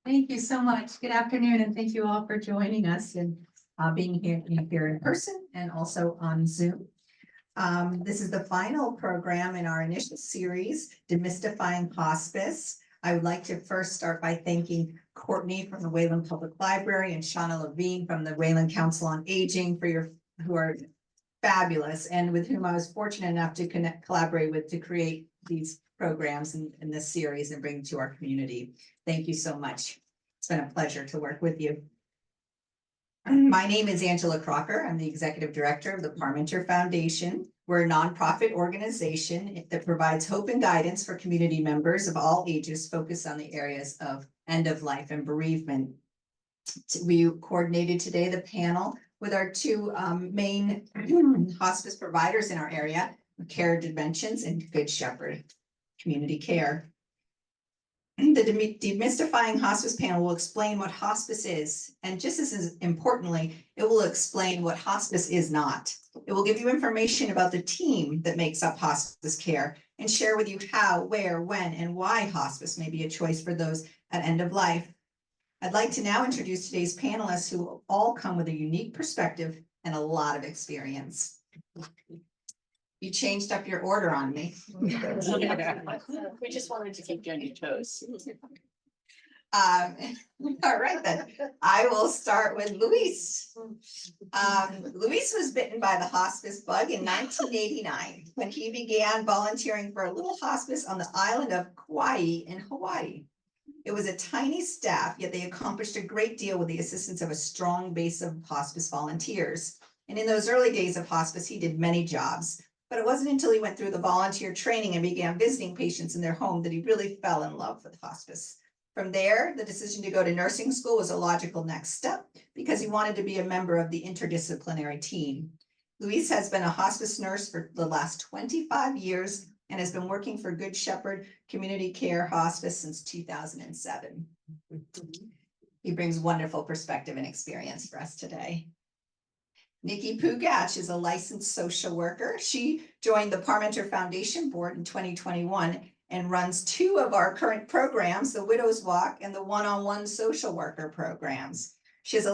Thank you so much. Good afternoon, and thank you all for joining us and being here in person and also on Zoom. This is the final program in our initial series, Demystifying Hospice. I would like to first start by thanking Courtney from the Wayland Public Library and Shauna Levine from the Wayland Council on Aging who are fabulous and with whom I was fortunate enough to collaborate with to create these programs in this series and bring to our community. Thank you so much. It's been a pleasure to work with you. My name is Angela Crocker. I'm the Executive Director of the Parmenter Foundation. We're a nonprofit organization that provides hope and guidance for community members of all ages focused on the areas of end of life and bereavement. We coordinated today the panel with our two main hospice providers in our area, Care Dimensions and Good Shepherd Community Care. The Demystifying Hospice panel will explain what hospice is, and just as importantly, it will explain what hospice is not. It will give you information about the team that makes up hospice care and share with you how, where, when, and why hospice may be a choice for those at end of life. I'd like to now introduce today's panelists who all come with a unique perspective and a lot of experience. You changed up your order on me. We just wanted to keep you on your toes. All right, then. I will start with Luis. Luis was bitten by the hospice bug in 1989 when he began volunteering for a little hospice on the island of Kauai in Hawaii. It was a tiny staff, yet they accomplished a great deal with the assistance of a strong base of hospice volunteers. And in those early days of hospice, he did many jobs. But it wasn't until he went through the volunteer training and began visiting patients in their home that he really fell in love with hospice. From there, the decision to go to nursing school was a logical next step because he wanted to be a member of the interdisciplinary team. Luis has been a hospice nurse for the last 25 years and has been working for Good Shepherd Community Care Hospice since 2007. He brings wonderful perspective and experience for us today. Nikki Pugach is a licensed social worker. She joined the Parmenter Foundation Board in 2021 and runs two of our current programs, the Widow's Walk and the one-on-one social worker programs. She has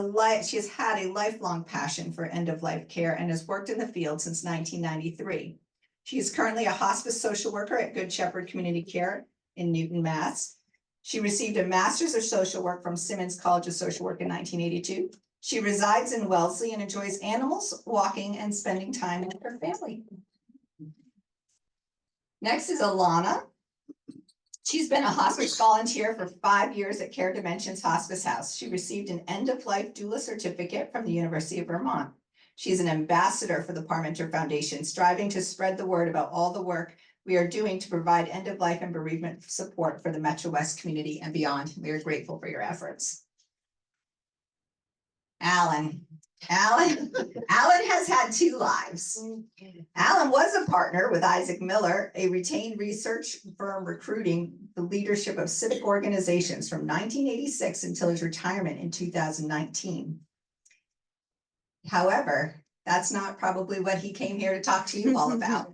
had a lifelong passion for end-of-life care and has worked in the field since 1993. She is currently a hospice social worker at Good Shepherd Community Care in Newton, Mass. She received a master's of social work from Simmons College of Social Work in 1982. She resides in Wellesley and enjoys animals, walking, and spending time with her family. Next is Alana. She's been a hospice volunteer for 5 years at Care Dimensions Hospice House. She received an end-of-life doula certificate from the University of Vermont. She's an ambassador for the Parmenter Foundation, striving to spread the word about all the work we are doing to provide end-of-life and bereavement support for the Metro West community and beyond. We are grateful for your efforts. Alan has had two lives. Alan was a partner with Isaac Miller, a retained research firm recruiting the leadership of civic organizations from 1986 until his retirement in 2019. However, that's not probably what he came here to talk to you all about.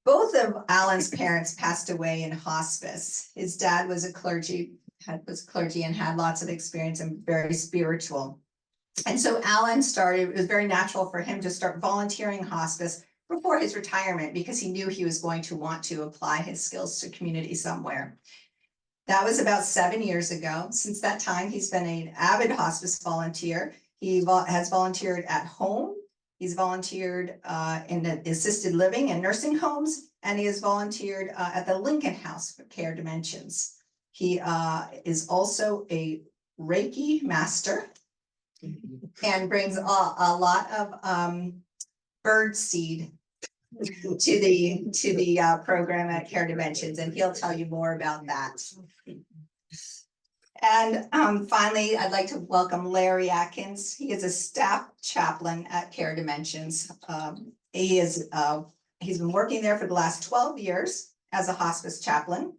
Both of Alan's parents passed away in hospice. His dad was clergy and had lots of experience and very spiritual. And so Alan it was very natural for him to start volunteering hospice before his retirement because he knew he was going to want to apply his skills to community somewhere. That was about 7 years ago. Since that time, he's been an avid hospice volunteer. He has volunteered at home. He's volunteered in assisted living and nursing homes, and he has volunteered at the Lincoln House for Care Dimensions. He is also a Reiki master and brings a lot of bird seed to the program at Care Dimensions, and he'll tell you more about that. And finally, I'd like to welcome Larry Atkins. He is a staff chaplain at Care Dimensions. He's been working there for the last 12 years as a hospice chaplain.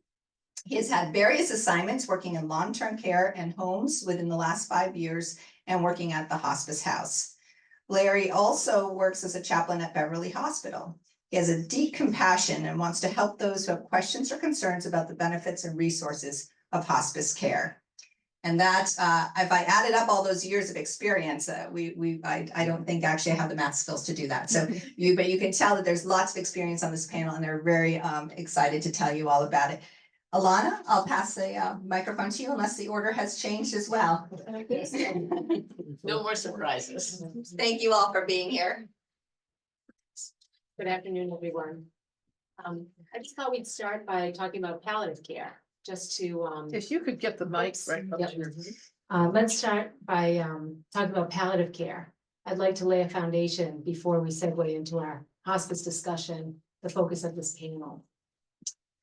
He has had various assignments working in long-term care and homes within the last 5 years and working at the hospice house. Larry also works as a chaplain at Beverly Hospital. He has a deep compassion and wants to help those who have questions or concerns about the benefits and resources of hospice care. And that, if I added up all those years of experience, I don't think actually I have the math skills to do that. So but you can tell that there's lots of experience on this panel and they're very excited to tell you all about it. Alana, I'll pass the microphone to you unless the order has changed as well. No more surprises. Thank you all for being here. Good afternoon, everyone. I just thought we'd start by talking about palliative care, just to, If you could get the mic Oops. right up Yep. to your. let's start by, talking about palliative care. I'd like to lay a foundation before we segue into our hospice discussion, the focus of this panel.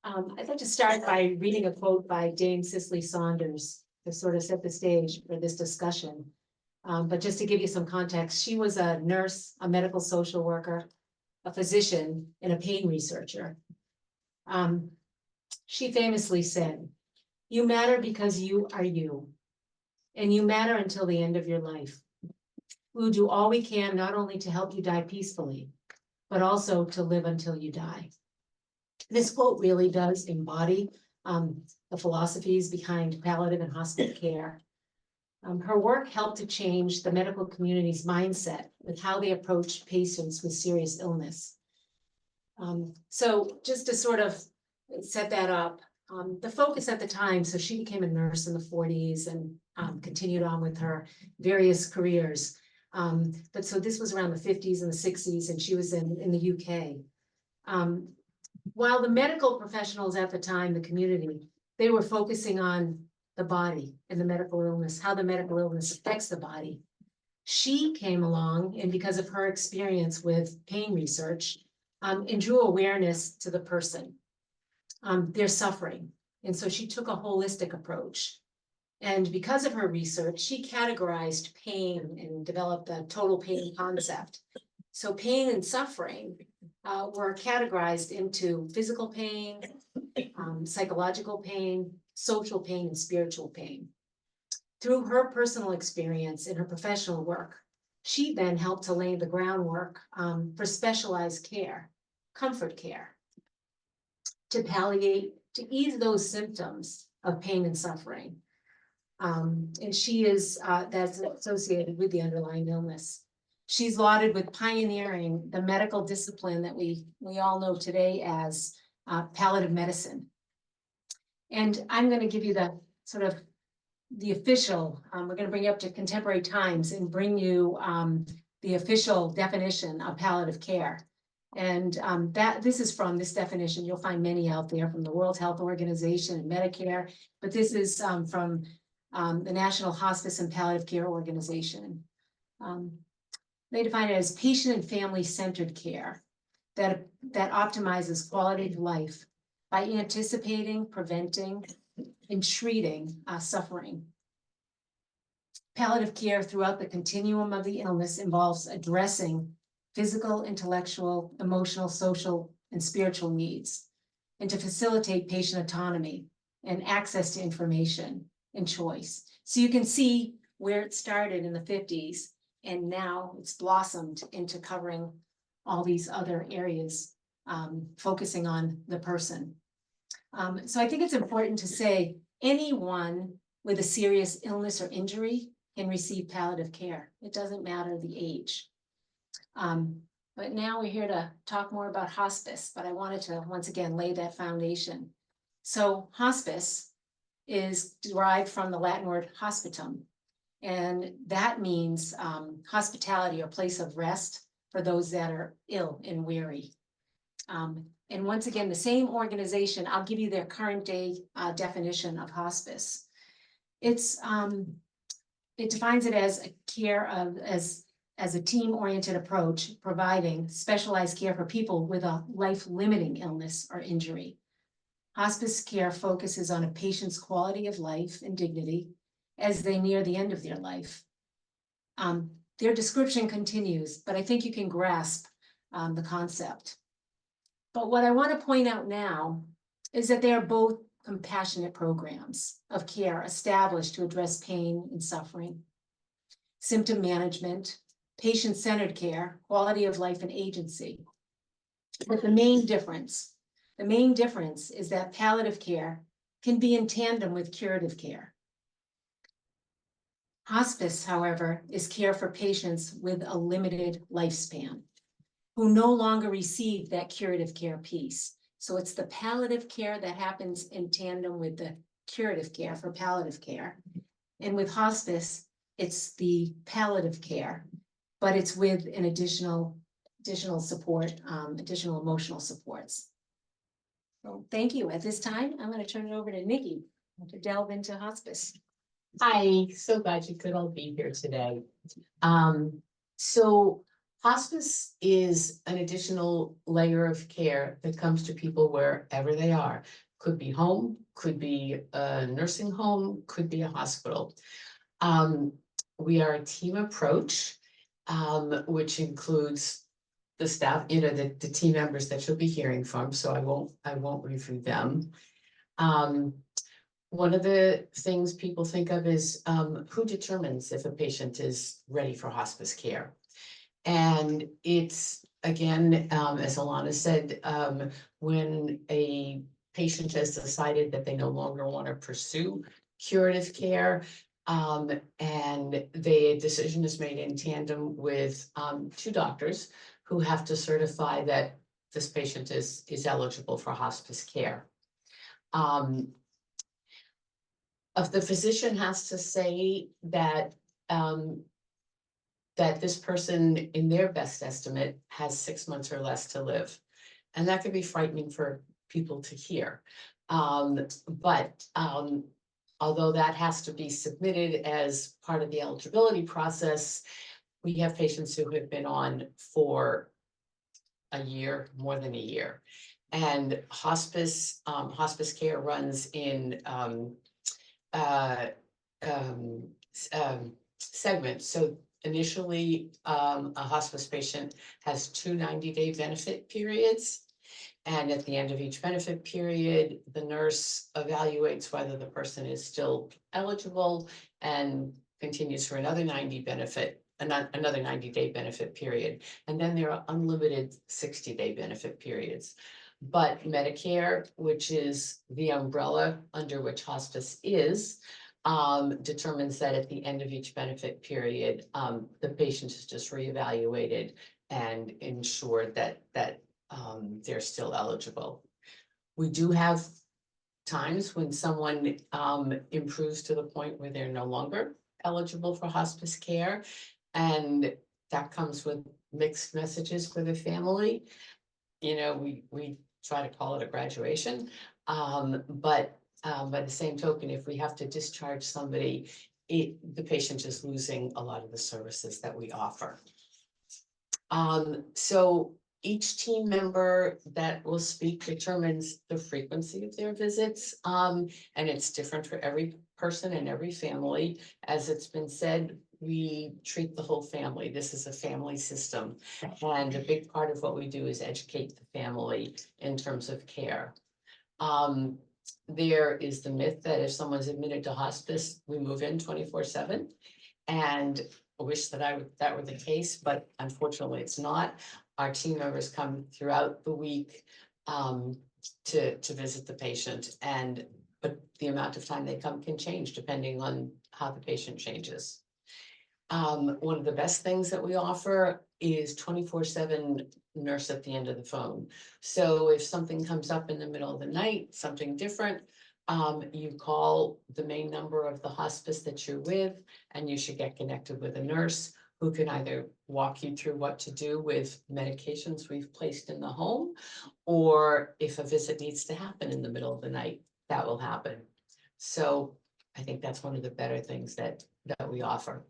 I'd like to start by reading a quote by Dame Cicely Saunders to sort of set the stage for this discussion. But just to give you some context, she was a nurse, a medical social worker, a physician, and a pain researcher. She famously said, "You matter because you are you, and you matter until the end of your life. We'll do all we can not only to help you die peacefully, but also to live until you die." This quote really does embody the philosophies behind palliative and hospice care. Her work helped to change the medical community's mindset with how they approach patients with serious illness. So just to sort of set that up, the focus at the time, so she became a nurse in the 40s and continued on with her various careers. But so this was around the 50s and the 60s, and she was in the UK. While the medical professionals at the time, the community, they were focusing on the body and the medical illness, how the medical illness affects the body. She came along, and because of her experience with pain research, and drew awareness to the person, their suffering. And so she took a holistic approach. And because of her research, she categorized pain and developed the total pain concept. So pain and suffering were categorized into physical pain, psychological pain, social pain, and spiritual pain. Through her personal experience and her professional work, she then helped to lay the groundwork for specialized care, comfort care, to palliate, to ease those symptoms of pain and suffering. And she is, that's associated with the underlying illness. She's lauded with pioneering the medical discipline that we all know today as palliative medicine. And I'm going to give you the sort of the official, we're going to bring you up to contemporary times and bring you the official definition of palliative care. And this is from this definition. You'll find many out there from the World Health Organization and Medicare, but this is from the National Hospice and Palliative Care Organization. They define it as patient and family-centered care that optimizes quality of life by anticipating, preventing, and treating suffering. Palliative care throughout the continuum of the illness involves addressing physical, intellectual, emotional, social, and spiritual needs, and to facilitate patient autonomy and access to information and choice. So you can see where it started in the 50s, and now it's blossomed into covering all these other areas, focusing on the person. So I think it's important to say anyone with a serious illness or injury can receive palliative care. It doesn't matter the age. But now we're here to talk more about hospice, but I wanted to once again lay that foundation. So hospice is derived from the Latin word hospitum, and that means hospitality or place of rest for those that are ill and weary. And once again, the same organization, I'll give you their current day definition of hospice. It defines it as a care of, as a team-oriented approach, providing specialized care for people with a life-limiting illness or injury. Hospice care focuses on a patient's quality of life and dignity as they near the end of their life. Their description continues, but I think you can grasp the concept. But what I want to point out now is that they are both compassionate programs of care established to address pain and suffering, symptom management, patient-centered care, quality of life, and agency. But the main difference is that palliative care can be in tandem with curative care. Hospice, however, is care for patients with a limited lifespan who no longer receive that curative care piece. So it's the palliative care that happens in tandem with the curative care for palliative care. And with hospice, it's the palliative care, but it's with an additional support, additional emotional supports. So thank you. At this time, I'm going to turn it over to Nikki to delve into hospice. Hi, so glad you could all be here today. So hospice is an additional layer of care that comes to people wherever they are. Could be home, could be a nursing home, could be a hospital. We are a team approach, which includes the staff, the team members that you'll be hearing from, so I won't review them. One of the things people think of is who determines if a patient is ready for hospice care. And it's, again, as Alana said, when a patient has decided that they no longer want to pursue curative care, and the decision is made in tandem with two doctors who have to certify that this patient is eligible for hospice care. If the physician has to say that that this person, in their best estimate, has 6 months or less to live, and that can be frightening for people to hear. But although that has to be submitted as part of the eligibility process, we have patients who have been on for a year, more than a year, and hospice care runs in segments. So initially, a hospice patient has 2 90-day benefit periods. And at the end of each benefit period, the nurse evaluates whether the person is still eligible and continues for another 90-day benefit period. And then there are unlimited 60-day benefit periods. But Medicare, which is the umbrella under which hospice is, determines that at the end of each benefit period, the patient is just reevaluated and ensured that they're still eligible. We do have times when someone improves to the point where they're no longer eligible for hospice care, and that comes with mixed messages for the family. We try to call it a graduation, but by the same token, if we have to discharge somebody, the patient is losing a lot of the services that we offer. So each team member that will speak determines the frequency of their visits, and it's different for every person and every family. As it's been said, we treat the whole family. This is a family system, and a big part of what we do is educate the family in terms of care. There is the myth that if someone's admitted to hospice, we move in 24/7, and I wish that were the case, but unfortunately it's not. Our team members come throughout the week to visit the patient, but the amount of time they come can change depending on how the patient changes. One of the best things that we offer is 24/7 nurse at the end of the phone. So if something comes up in the middle of the night, something different, you call the main number of the hospice that you're with, and you should get connected with a nurse who can either walk you through what to do with medications we've placed in the home, or if a visit needs to happen in the middle of the night, that will happen. So I think that's one of the better things that we offer.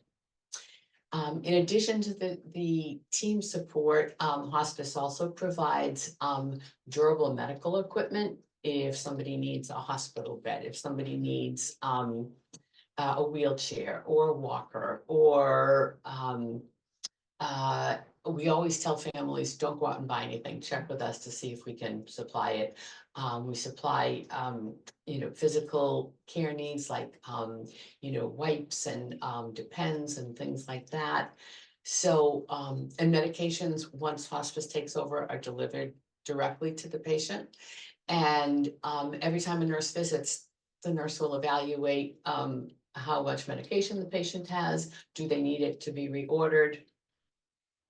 In addition to the team support, hospice also provides durable medical equipment if somebody needs a hospital bed, if somebody needs a wheelchair or a walker, or we always tell families, don't go out and buy anything, check with us to see if we can supply it. We supply, physical care needs like, wipes and Depends and things like that. So, and medications, once hospice takes over, are delivered directly to the patient. And every time a nurse visits, the nurse will evaluate how much medication the patient has, do they need it to be reordered?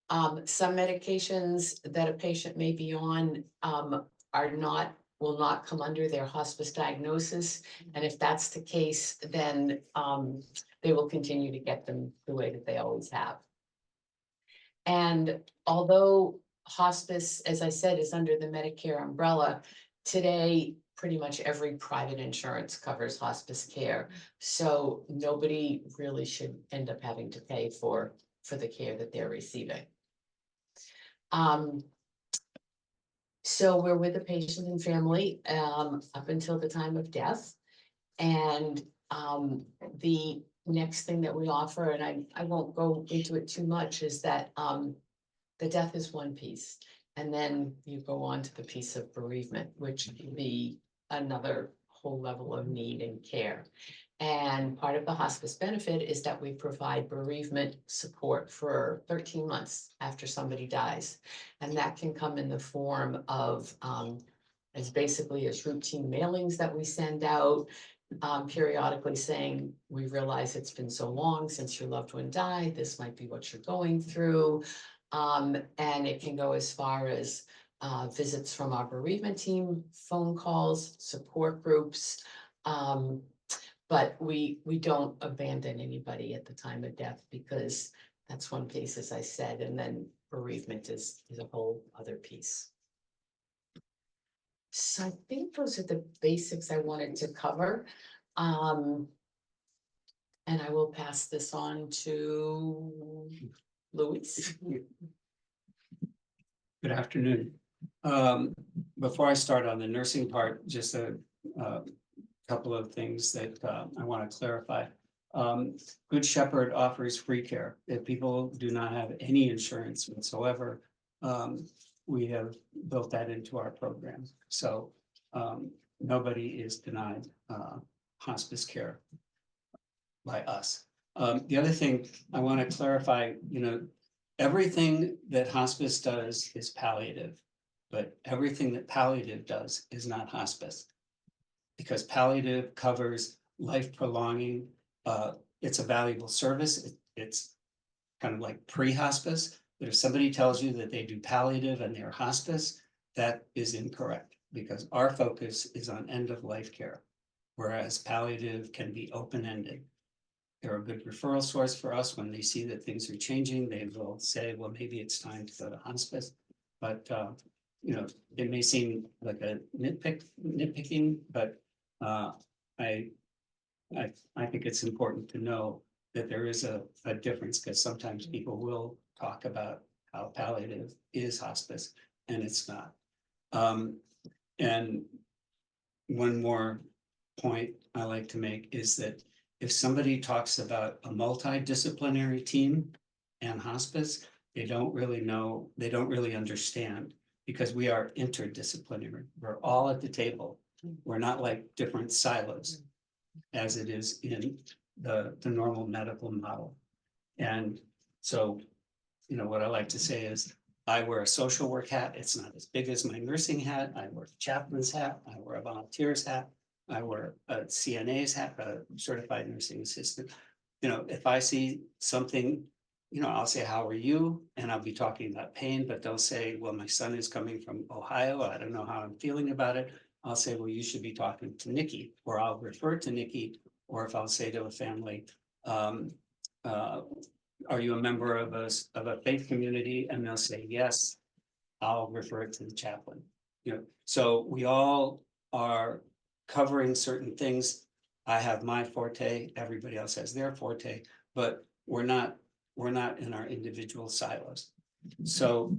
Some medications that a patient may be on, will not come under their hospice diagnosis. And if that's the case, then, they will continue to get them the way that they always have. And although hospice, as I said, is under the Medicare umbrella, today, pretty much every private insurance covers hospice care. So nobody really should end up having to pay for the care that they're receiving. So we're with the patient and family, up until the time of death. And, the next thing that we offer, and I won't go into it too much, is that, the death is one piece. And then you go on to the piece of bereavement, which can be another whole level of need and care. And part of the hospice benefit is that we provide bereavement support for 13 months after somebody dies. And that can come in the form of, as basically as routine mailings that we send out, periodically saying, we realize it's been so long since your loved one died, this might be what you're going through. And it can go as far as visits from our bereavement team, phone calls, support groups. But we don't abandon anybody at the time of death, because that's one piece, as I said, and then bereavement is a whole other piece. So I think those are the basics I wanted to cover. And I will pass this on to Louise. Good afternoon. Before I start on the nursing part, just a couple of things that I want to clarify. Good Shepherd offers free care. If people do not have any insurance whatsoever, we have built that into our program. So nobody is denied hospice care by us. The other thing I want to clarify, everything that hospice does is palliative, but everything that palliative does is not hospice. Because palliative covers life prolonging, it's a valuable service. It's kind of like pre-hospice, but if somebody tells you that they do palliative and they're hospice, that is incorrect, because our focus is on end of life care, whereas palliative can be open-ended. They're a good referral source for us. When they see that things are changing, they will say, well, maybe it's time to go to hospice. But it may seem like a nitpicking, but I think it's important to know that there is a difference, because sometimes people will talk about how palliative is hospice and it's not. And one more point I like to make is that if somebody talks about a multidisciplinary team and hospice, they don't really know, they don't really understand, because we are interdisciplinary. We're all at the table. We're not like different silos as it is in the normal medical model. And so, what I like to say is I wear a social work hat. It's not as big as my nursing hat. I wear a chaplain's hat. I wear a volunteer's hat. I wear a CNA's hat, a certified nursing assistant. If I see something, I'll say, how are you? And I'll be talking about pain, but they'll say, well, my son is coming from Ohio. I don't know how I'm feeling about it. I'll say, well, you should be talking to Nikki, or I'll refer to Nikki. Or if I'll say to a family, are you a member of a faith community? And they'll say, yes, I'll refer it to the chaplain. So we all are covering certain things. I have my forte, everybody else has their forte, but we're not in our individual silos. So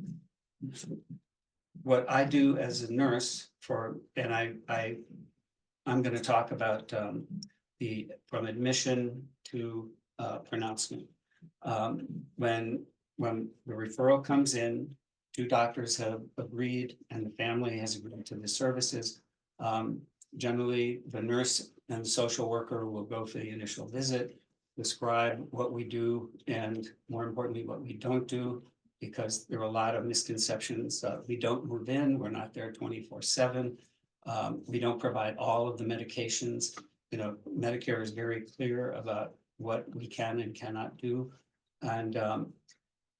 what I do as a nurse I'm going to talk about from admission to pronouncement. When the referral comes in, 2 doctors have agreed and the family has agreed to the services. Generally, the nurse and the social worker will go for the initial visit, describe what we do, and more importantly, what we don't do, because there are a lot of misconceptions. We don't move in, we're not there 24/7. We don't provide all of the medications. Medicare is very clear about what we can and cannot do. And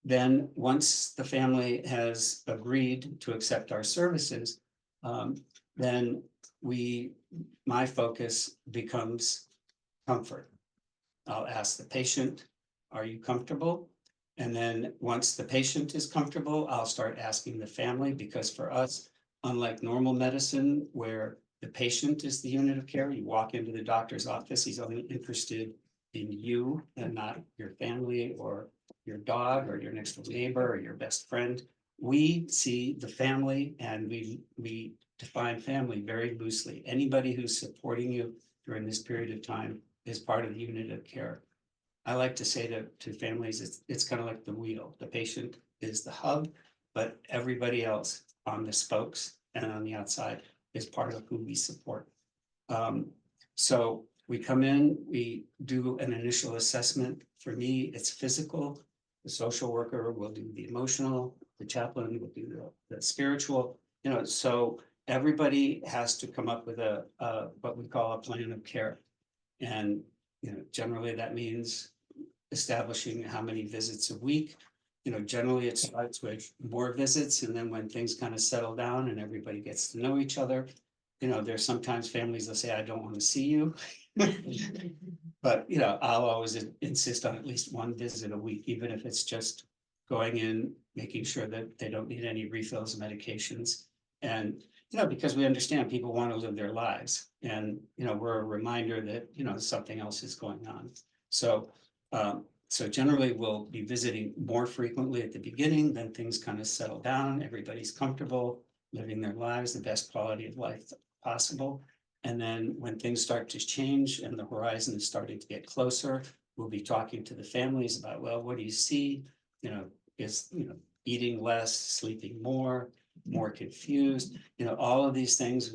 then once the family has agreed to accept our services, then my focus becomes comfort. I'll ask the patient, are you comfortable? And then once the patient is comfortable, I'll start asking the family, because for us, unlike normal medicine, where the patient is the unit of care, you walk into the doctor's office, he's only interested in you and not your family or your dog or your next door neighbor or your best friend. We see the family, and we define family very loosely. Anybody who's supporting you during this period of time is part of the unit of care. I like to say to families, it's kind of like the wheel. The patient is the hub, but everybody else on the spokes and on the outside is part of who we support. So we come in, we do an initial assessment. For me, it's physical. The social worker will do the emotional, the chaplain will do the spiritual, so everybody has to come up with a what we call a plan of care. And, generally that means establishing how many visits a week. Generally it starts with more visits, and then when things kind of settle down and everybody gets to know each other, there's sometimes families that say, I don't want to see you. But, I'll always insist on at least one visit a week, even if it's just going in, making sure that they don't need any refills of medications. And, because we understand people want to live their lives, and, we're a reminder that, something else is going on. So, so generally we'll be visiting more frequently at the beginning, then things kind of settle down, everybody's comfortable living their lives, the best quality of life possible. And then when things start to change and the horizon is starting to get closer, we'll be talking to the families about, well, what do you see? Is, eating less, sleeping more confused, all of these things,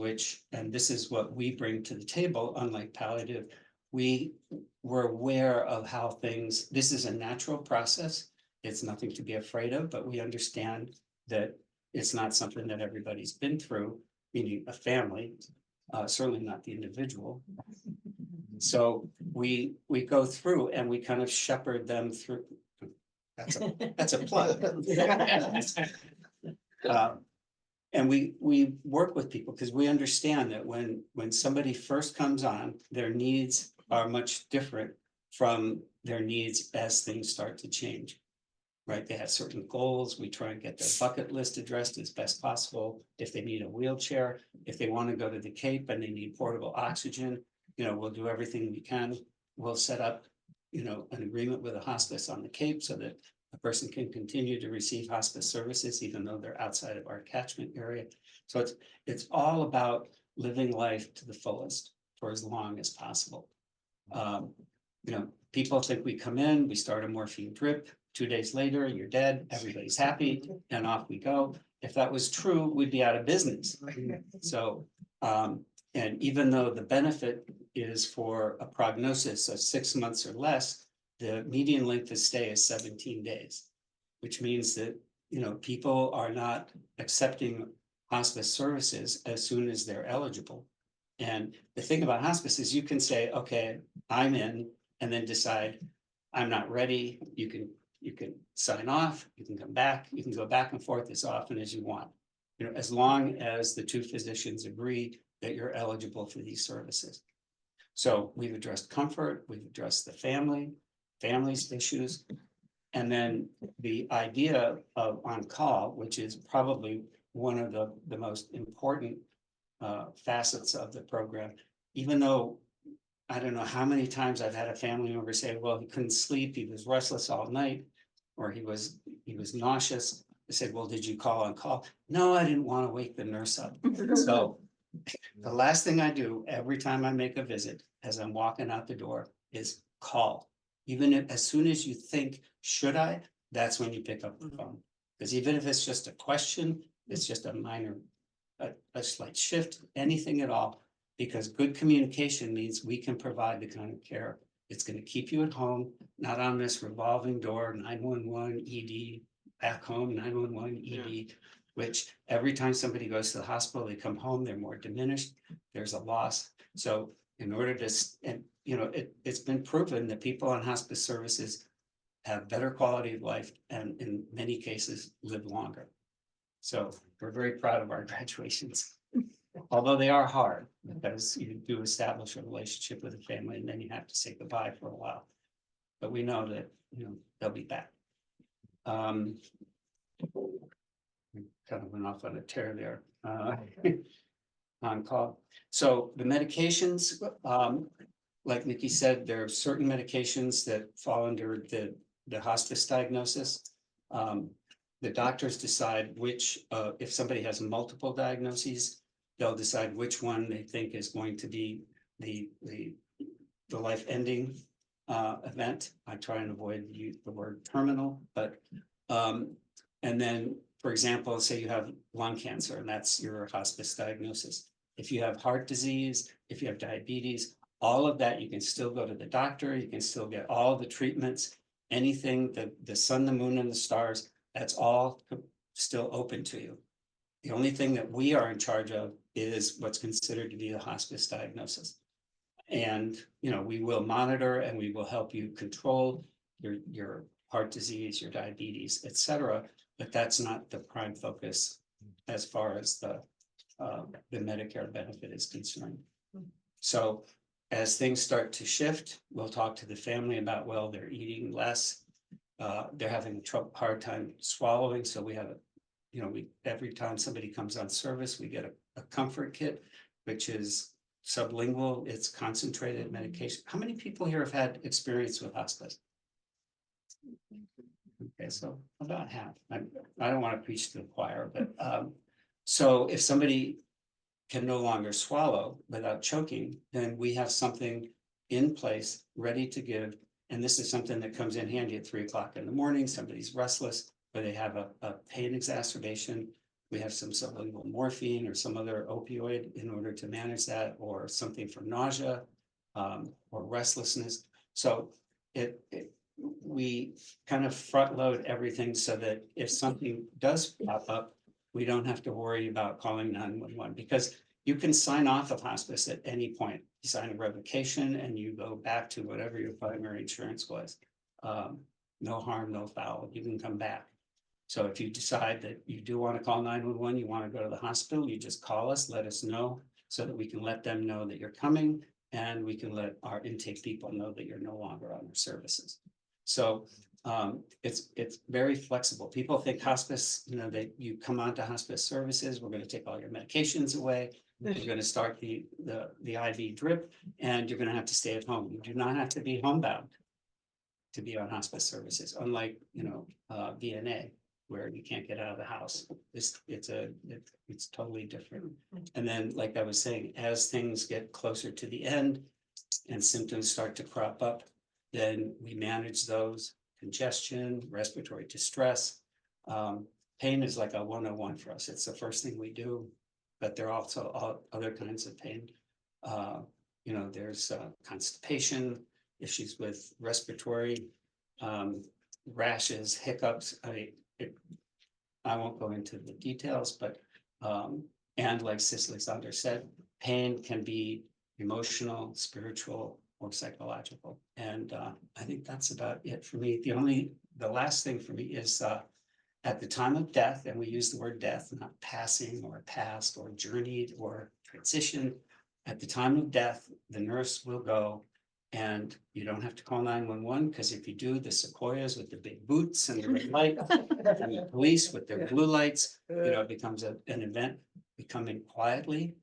and this is what we bring to the table, unlike palliative. We're aware of how this is a natural process. It's nothing to be afraid of, but we understand that it's not something that everybody's been through, meaning a family, certainly not the individual. So we go through and we kind of shepherd them through. That's a plug. And we work with people because we understand that when somebody first comes on, their needs are much different from their needs as things start to change. Right? They have certain goals. We try and get their bucket list addressed as best possible. If they need a wheelchair, if they want to go to the Cape and they need portable oxygen, we'll do everything we can. We'll set up, an agreement with a hospice on the Cape so that a person can continue to receive hospice services, even though they're outside of our catchment area. So it's all about living life to the fullest for as long as possible. People think we come in, we start a morphine drip, 2 days later, you're dead, everybody's happy, and off we go. If that was true, we'd be out of business. So, and even though the benefit is for a prognosis of 6 months or less, the median length of stay is 17 days, which means that, people are not accepting hospice services as soon as they're eligible. And the thing about hospice is you can say, okay, I'm in, and then decide I'm not ready. You can sign off, you can come back, you can go back and forth as often as you want, as long as the two physicians agree that you're eligible for these services. So we've addressed comfort, we've addressed the family's issues, and then the idea of on-call, which is probably one of the most important facets of the program. Even though I don't know how many times I've had a family member say, well, he couldn't sleep, he was restless all night, or he was nauseous. I said, well, did you call on call? No, I didn't want to wake the nurse up. So the last thing I do every time I make a visit, as I'm walking out the door, is call. Even if, as soon as you think, should I, that's when you pick up the phone. Because even if it's just a question, it's just a minor, a slight shift, anything at all, because good communication means we can provide the kind of care. It's going to keep you at home, not on this revolving door, 911 ED, back home, 911 ED, which every time somebody goes to the hospital, they come home, they're more diminished, there's a loss. So in order to, and you know, it's been proven that people on hospice services have better quality of life and in many cases live longer. So we're very proud of our graduations. Although they are hard, because you do establish a relationship with a family and then you have to say goodbye for a while. But we know that, you know, they'll be back. We kind of went off on a tear there. On call. So the medications, like Nikki said, there are certain medications that fall under the hospice diagnosis. The doctors decide which, if somebody has multiple diagnoses, they'll decide which one they think is going to be the life-ending event. I try and avoid the word terminal, but and then, for example, say you have lung cancer and that's your hospice diagnosis. If you have heart disease, if you have diabetes, all of that, you can still go to the doctor, you can still get all the treatments, anything, the sun, the moon, and the stars, that's all still open to you. The only thing that we are in charge of is what's considered to be a hospice diagnosis. And, you know, we will monitor and we will help you control your heart disease, your diabetes, et cetera. But that's not the prime focus as far as the Medicare benefit is concerned. So as things start to shift, we'll talk to the family about, well, they're eating less. They're having a hard time swallowing. So we have a, you know, every time somebody comes on service, we get a comfort kit, which is sublingual. It's concentrated medication. How many people here have had experience with hospice? Okay, so about half. I don't want to preach to the choir, but so if somebody can no longer swallow without choking, then we have something in place ready to give. And this is something that comes in handy at 3 o'clock in the morning. Somebody's restless, or they have a pain exacerbation. We have some sublingual morphine or some other opioid in order to manage that, or something for nausea or restlessness. So we kind of front load everything so that if something does pop up, we don't have to worry about calling 911, because you can sign off of hospice at any point. You sign a revocation and you go back to whatever your primary insurance was. No harm, no foul. You can come back. So if you decide that you do want to call 911, you want to go to the hospital, you just call us, let us know so that we can let them know that you're coming, and we can let our intake people know that you're no longer on their services. So it's very flexible. People think hospice, you know, that you come on to hospice services, we're going to take all your medications away. You're going to start the IV drip, and you're going to have to stay at home. You do not have to be homebound to be on hospice services, unlike, you know, VNA, where you can't get out of the house. It's totally different. And then, like I was saying, as things get closer to the end and symptoms start to crop up, then we manage those: congestion, respiratory distress. Pain is like a 101 for us. It's the first thing we do, but there are also all other kinds of pain. You know, there's constipation, issues with respiratory, rashes, hiccups. I won't go into the details, but and like Cicely Saunders said, pain can be emotional, spiritual, or psychological. And I think that's about it for me. The last thing for me is at the time of death, and we use the word death, not passing or past or journeyed or transition. At the time of death, the nurse will go, and you don't have to call 911, because if you do, the sequoias with the big boots and the red light, and the police with their blue lights, you know, it becomes an event. We come in quietly.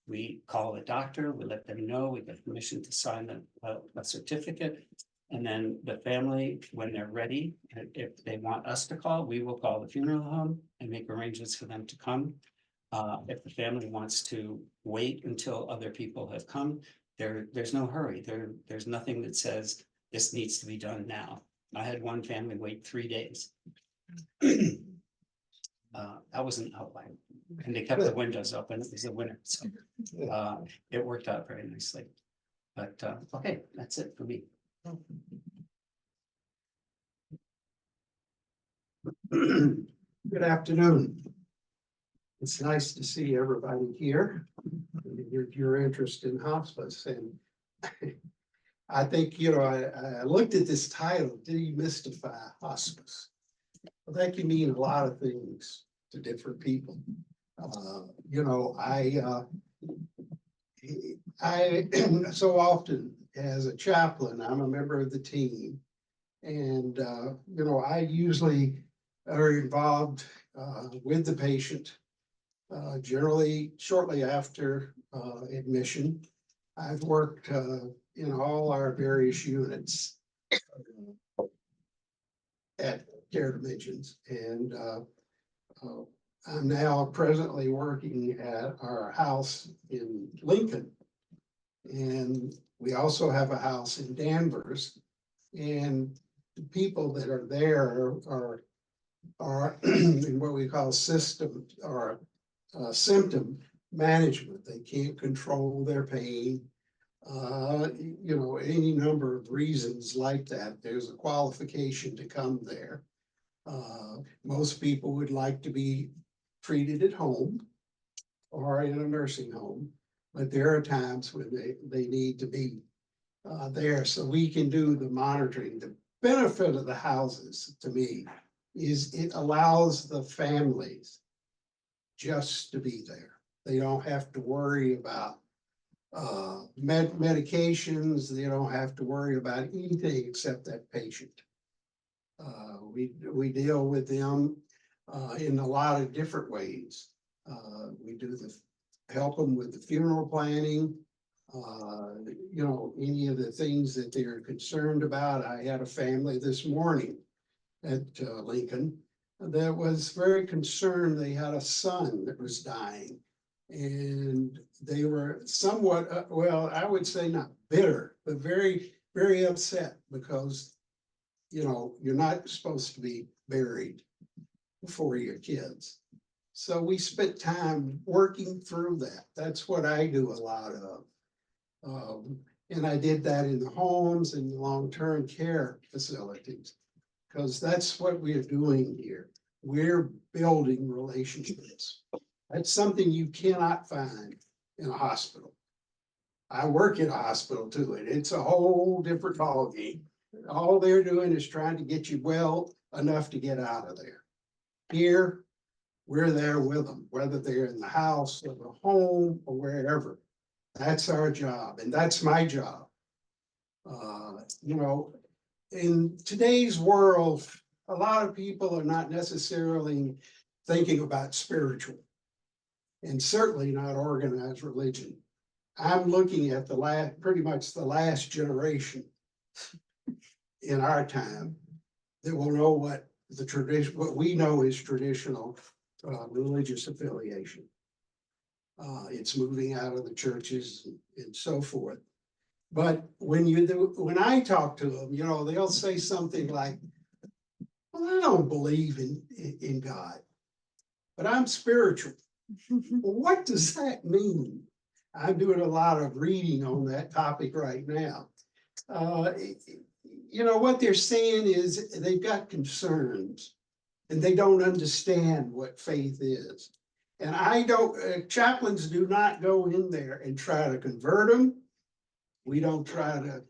We call the doctor, we let them know, we get permission to sign a certificate. And then the family, when they're ready, if they want us to call, we will call the funeral home and make arrangements for them to come. If the family wants to wait until other people have come, there's no hurry. There's nothing that says this needs to be done now. I had one family wait 3 days. That was an outlier, and they kept the windows open. It was the winter, so it worked out very nicely. But okay, that's it for me. Good afternoon. It's nice to see everybody here, your interest in hospice, and I think, I looked at this title, Demystify Hospice. Well, that can mean a lot of things to different people. I so often as a chaplain, I'm a member of the team. And, I usually are involved with the patient, generally shortly after admission. I've worked in all our various units at Care Dimensions, and I'm now presently working at our house in Lincoln. And we also have a house in Danvers, and the people that are there are in what we call system or symptom management. They can't control their pain. Any number of reasons like that. There's a qualification to come there. Most people would like to be treated at home or in a nursing home, but there are times when they need to be there, so we can do the monitoring. The benefit of the houses, to me, is it allows the families just to be there. They don't have to worry about medications. They don't have to worry about anything except that patient. We deal with them in a lot of different ways. We do help them with the funeral planning. Any of the things that they're concerned about. I had a family this morning at Lincoln that was very concerned. They had a son that was dying, and they were somewhat, I would say not bitter, but very, very upset because, you're not supposed to be buried before your kids. So we spent time working through that. That's what I do a lot of. And I did that in the homes and long-term care facilities, because that's what we're doing here. We're building relationships. That's something you cannot find in a hospital. I work in a hospital too, and it's a whole different ballgame. All they're doing is trying to get you well enough to get out of there. Here, we're there with them, whether they're in the house or the home or wherever. That's our job, and that's my job. In today's world, a lot of people are not necessarily thinking about spiritual, and certainly not organized religion. I'm looking at pretty much the last generation in our time that will know what we know is traditional religious affiliation. It's moving out of the churches and so forth. But when I talk to them, they'll say something like, well, I don't believe in God, but I'm spiritual. Well, what does that mean? I'm doing a lot of reading on that topic right now. What they're saying is they've got concerns and they don't understand what faith is. And chaplains do not go in there and try to convert them. We don't try to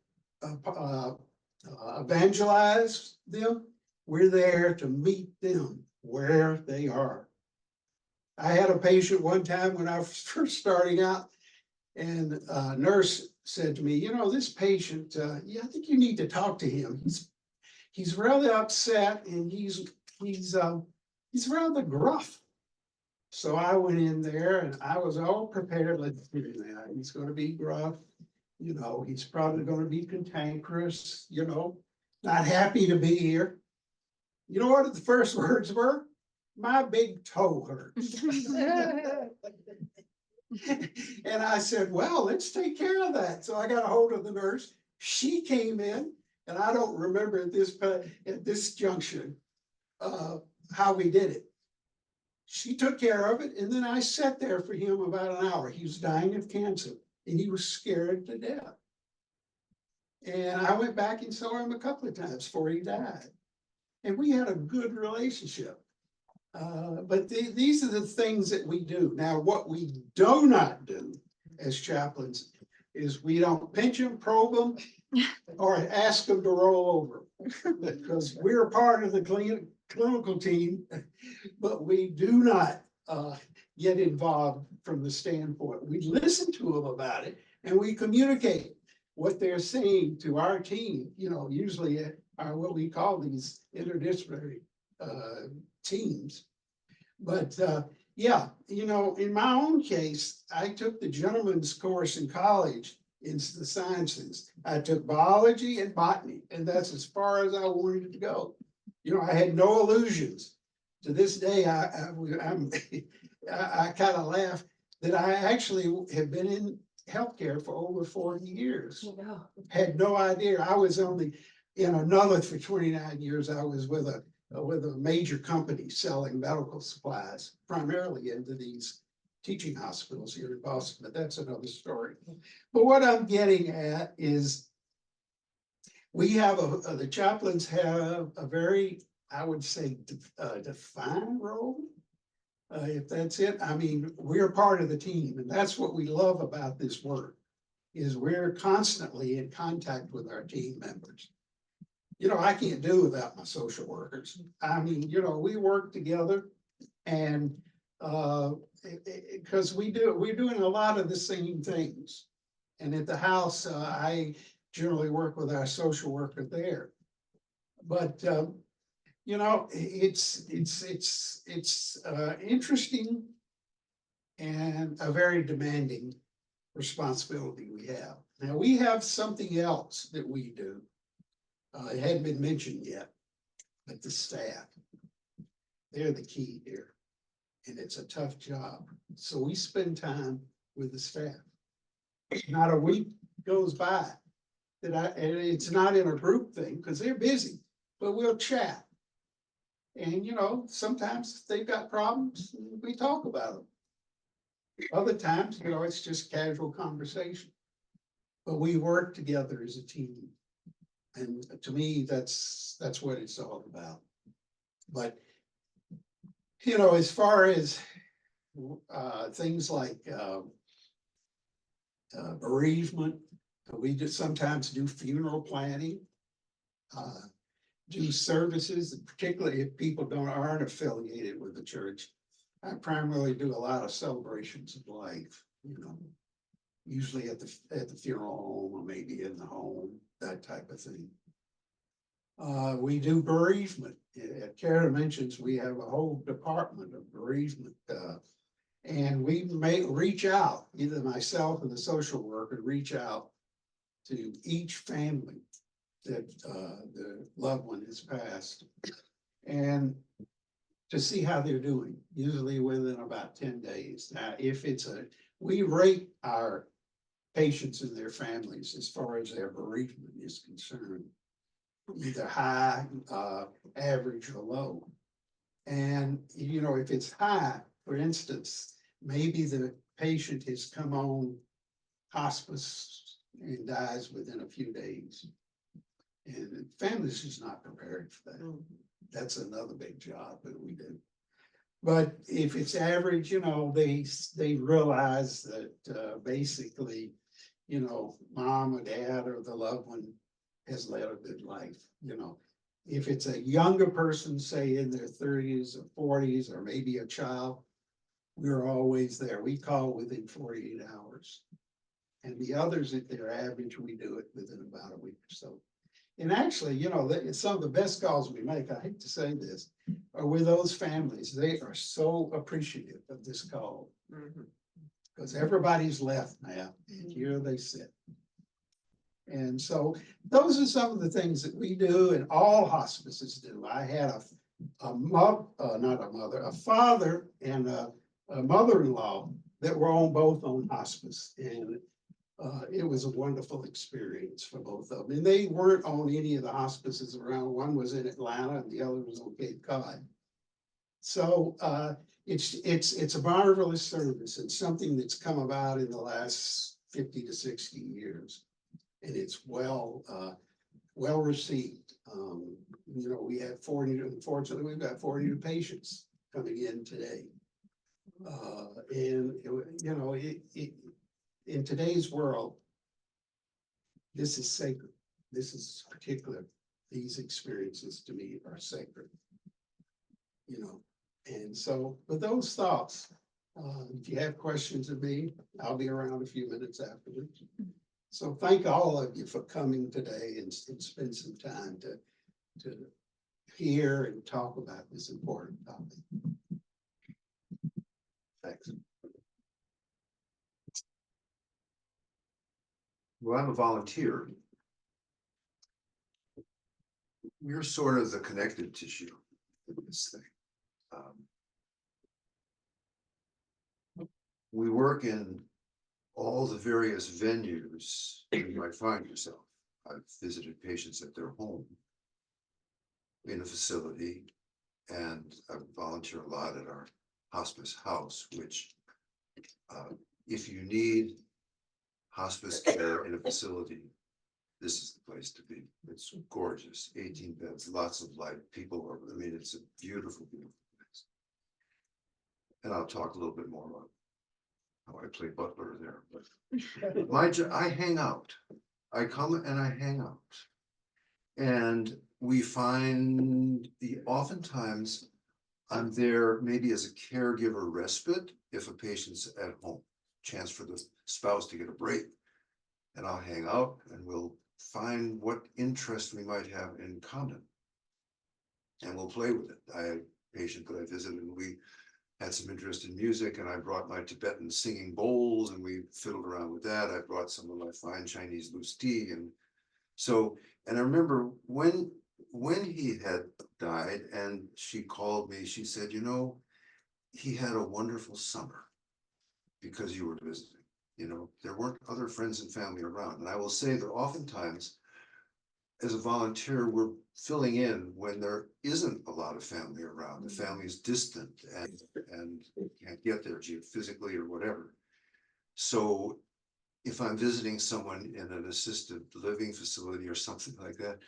evangelize them. We're there to meet them where they are. I had a patient one time when I was first starting out, and a nurse said to me, this patient, I think you need to talk to him. He's rather upset, and he's rather gruff. So I went in there and I was all prepared. He's going to be gruff. He's probably going to be cantankerous, not happy to be here. You know what the first words were? My big toe hurts. And I said, well, let's take care of that. So I got a hold of the nurse. She came in, and I don't remember at this junction how we did it. She took care of it, and then I sat there for him about an hour. He was dying of cancer, and he was scared to death. And I went back and saw him a couple of times before he died. And we had a good relationship. But these are the things that we do. Now, what we do not do as chaplains is we don't pinch them, probe them, or ask them to roll over. Because we're a part of the clinical team, but we do not get involved from the standpoint. We listen to them about it and we communicate what they're saying to our team, usually are what we call these interdisciplinary teams. But yeah, in my own case, I took the gentleman's course in college in the sciences. I took biology and botany, and that's as far as I wanted to go. I had no illusions. To this day, I kind of laugh that I actually have been in healthcare for over 40 years. Had no idea. I was only in another for 29 years. I was with a major company selling medical supplies, primarily into these teaching hospitals here in Boston, but that's another story. But what I'm getting at is we have the chaplains have a very, I would say, defined role. If that's it, I mean, we're part of the team, and that's what we love about this work, is we're constantly in contact with our team members. I can't do without my social workers. I mean, we work together, and because we're doing a lot of the same things. And at the house, I generally work with our social worker there. But it's interesting and a very demanding responsibility we have. Now, we have something else that we do. It hadn't been mentioned yet, but the staff, they're the key here. And it's a tough job. So we spend time with the staff. Not a week goes by and it's not in a group thing because they're busy, but we'll chat. And sometimes they've got problems, we talk about them. Other times, it's just casual conversation. But we work together as a team. And to me, that's what it's all about. But as far as things like bereavement, we just sometimes do funeral planning, do services, particularly if people aren't affiliated with the church. I primarily do a lot of celebrations of life, usually at the funeral home or maybe in the home, that type of thing. We do bereavement. At Care Dimensions, we have a whole department of bereavement. And we may reach out, either myself or the social worker, reach out to each family that the loved one has passed. And to see how they're doing, usually within about 10 days. Now, if we rate our patients and their families as far as their bereavement is concerned, either high, average, or low. And, if it's high, for instance, maybe the patient has come on hospice and dies within a few days. And the family's just not prepared for that. That's another big job that we do. But if it's average, they realize that basically, mom or dad or the loved one has led a good life. If it's a younger person, say in their 30s or 40s, or maybe a child, we're always there. We call within 48 hours. And the others, if they're average, we do it within about a week or so. And actually, some of the best calls we make, I hate to say this, are with those families. They are so appreciative of this call. Because everybody's left now, and here they sit. And so those are some of the things that we do and all hospices do. I had a father and a mother-in-law that were both on hospice. And it was a wonderful experience for both of them. And they weren't on any of the hospices around. One was in Atlanta and the other was on Cape Cod. So it's a marvelous service and something that's come about in the last 50 to 60 years. And it's well received. We have 40, unfortunately, we've got 40 patients coming in today. And, you know, in today's world, this is sacred. This is particular. These experiences to me are sacred. You know, and so with those thoughts, if you have questions of me, I'll be around a few minutes afterwards. So thank all of you for coming today and spend some time to hear and talk about this important topic. Thanks. Well, I'm a volunteer. We're sort of the connective tissue in this thing. We work in all the various venues you might find yourself. I've visited patients at their home, in a facility, and I volunteer a lot at our hospice house, which if you need hospice care in a facility, this is the place to be. It's gorgeous, 18 beds, lots of light, people are, I mean, it's a beautiful, beautiful place. And I'll talk a little bit more about how I play butler there, but I hang out. I come and I hang out. And we find oftentimes I'm there maybe as a caregiver respite if a patient's at home, chance for the spouse to get a break. And I'll hang out and we'll find what interest we might have in common. And we'll play with it. I had a patient that I visited and we had some interest in music and I brought my Tibetan singing bowls and we fiddled around with that. I brought some of my fine Chinese loose tea. And so, and I remember when he had died and she called me, she said, you know, he had a wonderful summer because you were visiting. You know, there weren't other friends and family around. And I will say that oftentimes as a volunteer, we're filling in when there isn't a lot of family around. The family is distant and can't get there physically or whatever. So if I'm visiting someone in an assisted living facility or something like that,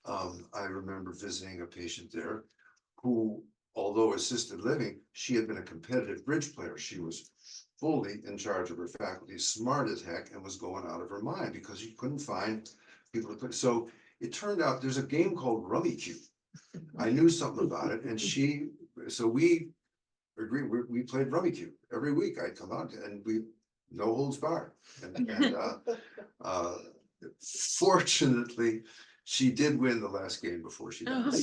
I remember visiting a patient there who, although assisted living, she had been a competitive bridge player. She was fully in charge of her faculty, smart as heck, and was going out of her mind because she couldn't find people to play. So it turned out there's a game called Rummy Cube. I knew something about it, and so we agreed. We played Rummy Cube every week. I'd come out and we no holds barred. And fortunately, she did win the last game before she died.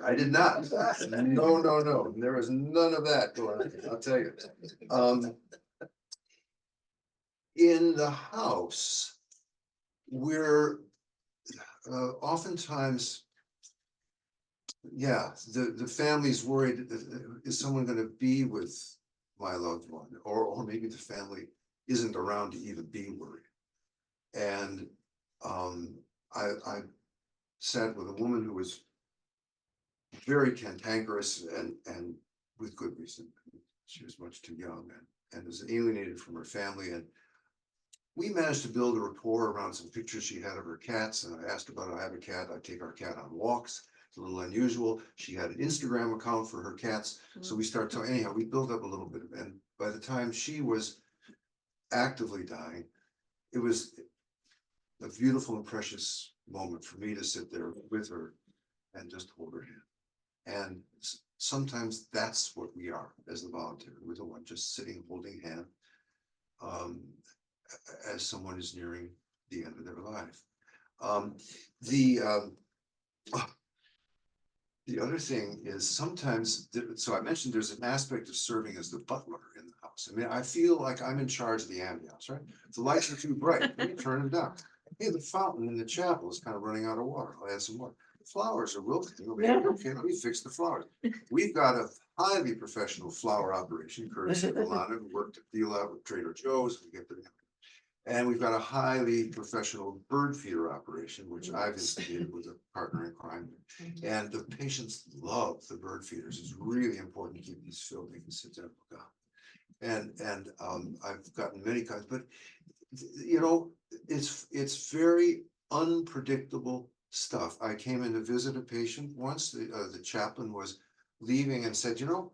I did not. No. There was none of that going on, I'll tell you. In the house, we're oftentimes, yeah, the family's worried, is someone going to be with my loved one? Or maybe the family isn't around to even be worried. And I sat with a woman who was very cantankerous and with good reason. She was much too young and was alienated from her family. And we managed to build a rapport around some pictures she had of her cats. And I asked about, I have a cat, I take our cat on walks. It's a little unusual. She had an Instagram account for her cats. So we started talking, anyhow, we built up a little bit. And by the time she was actively dying, it was a beautiful and precious moment for me to sit there with her and just hold her hand. And sometimes that's what we are as the volunteer. We're the one just sitting, holding hand as someone is nearing the end of their life. The other thing is sometimes, so I mentioned there's an aspect of serving as the butler in the house. I mean, I feel like I'm in charge of the ambiance, right? If the lights are too bright, we turn them down. Hey, the fountain in the chapel is kind of running out of water. I'll add some more. The flowers are wilting. Okay, let me fix the flowers. We've got a highly professional flower operation, courtesy of Alana, who worked a deal out with Trader Joe's. And we've got a highly professional bird feeder operation, which I've instigated with a partner in crime. And the patients love the bird feeders. It's really important to keep these filled. They can sit there and look out. And I've gotten many kinds, but you know, it's very unpredictable stuff. I came in to visit a patient once. The chaplain was leaving and said, you know,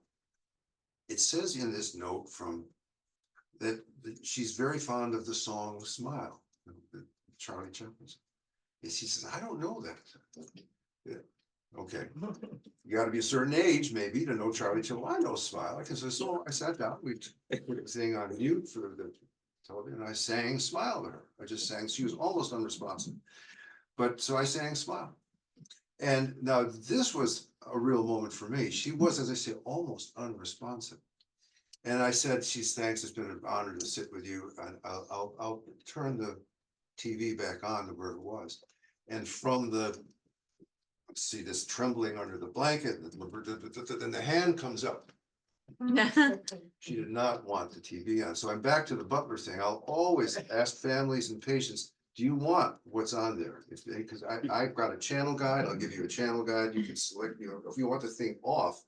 it says in this note from that she's very fond of the song Smile, that Charlie Chaplin. And she says, I don't know that. Yeah. Okay, you gotta be a certain age maybe to know Charlie Chaplin. I know Smile. So I sat down, we put everything on mute for the television, and I sang Smile to her. I just sang, she was almost unresponsive. But so I sang Smile. And now this was a real moment for me. She was, as I say, almost unresponsive. And I said, thanks, it's been an honor to sit with you. And I'll turn the TV back on to where it was. And from the, see this trembling under the blanket, then the hand comes up. She did not want the TV on. So I'm back to the butler thing. I'll always ask families and patients, do you want what's on there? Because I've got a channel guide, I'll give you a channel guide, you can select, you know, if you want the thing off.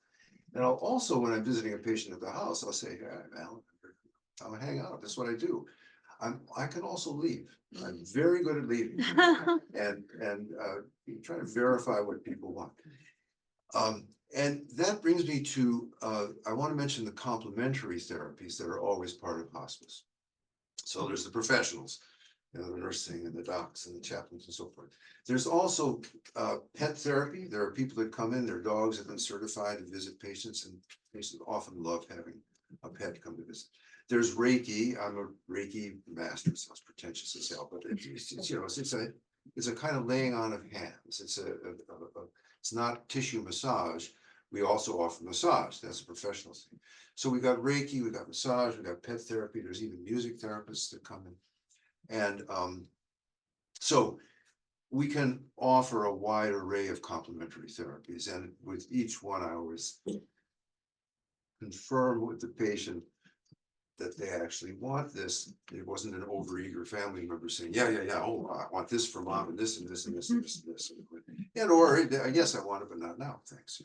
And I'll also, when I'm visiting a patient at the house, I'll say, hey, Alan, I'll hang out, that's what I do. I can also leave. I'm very good at leaving. And you try to verify what people want. And that brings me to, I want to mention the complementary therapies that are always part of hospice. So there's the professionals, you know, the nursing and the docs and the chaplains and so forth. There's also pet therapy. There are people that come in, their dogs have been certified to visit patients, and patients often love having a pet come to visit. There's Reiki. I'm a Reiki master. It sounds pretentious as hell, but it's you know, it's a kind of laying on of hands. It's not tissue massage. We also offer massage. That's a professional thing. So we got Reiki, we got massage, we got pet therapy. There's even music therapists that come in. And so we can offer a wide array of complementary therapies. And with each one, I always confirm with the patient that they actually want this. It wasn't an overeager family member saying, yeah, oh, I want this for mom and this and this and this and this and this. And or yes, I want it, but not now, thanks.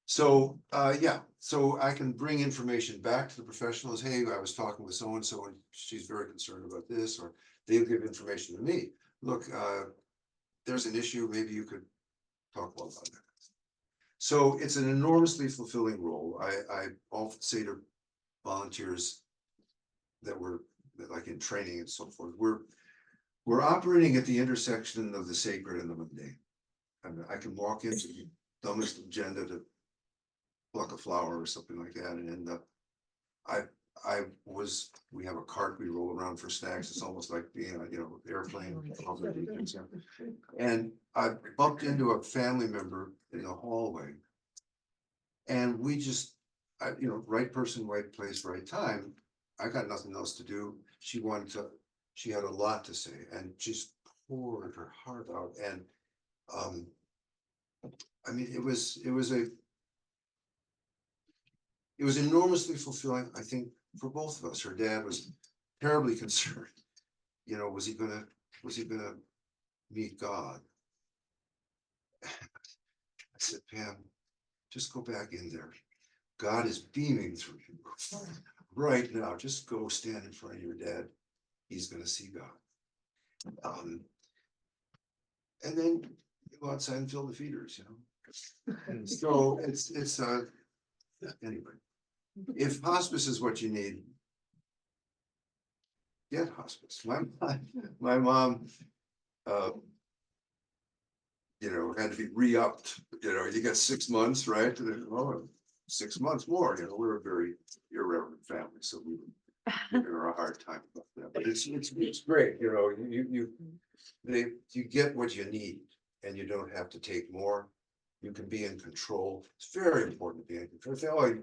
So yeah, so I can bring information back to the professionals. Hey, I was talking with so-and-so and she's very concerned about this, or they'll give information to me. Look, there's an issue, maybe you could talk about that. So it's an enormously fulfilling role. I often say to volunteers that were like in training and so forth, we're operating at the intersection of the sacred and the mundane. I mean, I can walk into the dumbest agenda to pluck a flower or something like that and end up, we have a cart we roll around for snacks. It's almost like being a, you know, airplane. And I bumped into a family member in the hallway, and we just, you know, right person, right place, right time. I got nothing else to do. She had a lot to say and just poured her heart out. And I mean, it was enormously fulfilling, I think, for both of us. Her dad was terribly concerned. You know, was he gonna meet God? I said, Pam, just go back in there. God is beaming through you right now. Just go stand in front of your dad. He's gonna see God. And then you go outside and fill the feeders, you know. And so it's anyway. If hospice is what you need, get hospice. My mom, you know, had to be re-upped. You know, you got 6 months, right? Oh, 6 months more. You know, we're a very irreverent family, so we were giving her a hard time about that. But it's great. You know, you get what you need, and you don't have to take more. You can be in control. It's very important to be in control. Oh,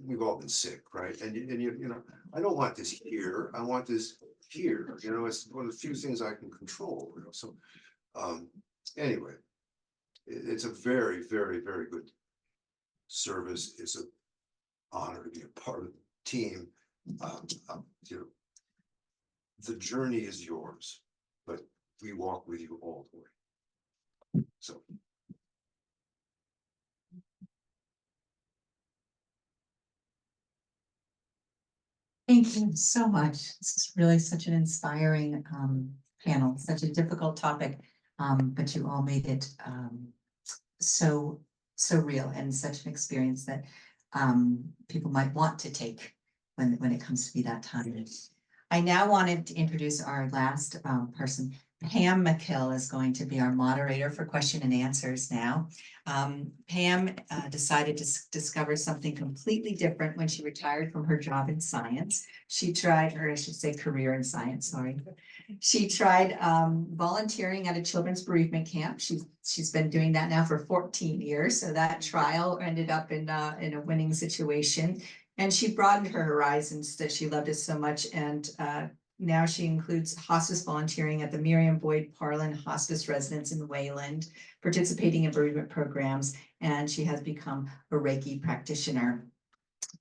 we've all been sick, right? And you know, I don't want this here. I want this here. You know, it's one of the few things I can control. You know, so anyway, it's a very, very, very good service. It's an honor to be a part of the team. You know, the journey is yours, but we walk with you all the way. So. Thank you so much. This is really such an inspiring panel, such a difficult topic, but you all made it so so real and such an experience that people might want to take when it comes to be that time. I now wanted to introduce our last person. Pam McKill is going to be our moderator for question and answers now. Pam decided to discover something completely different when she retired from her job in science. She tried, or I should say career in science, sorry. She tried volunteering at a children's bereavement camp. She's been doing that now for 14 years. So that trial ended up in a winning situation. And she broadened her horizons that she loved it so much. And now she includes hospice volunteering at the Miriam Boyd Parlin Hospice Residence in Wayland, participating in bereavement programs, and she has become a Reiki practitioner.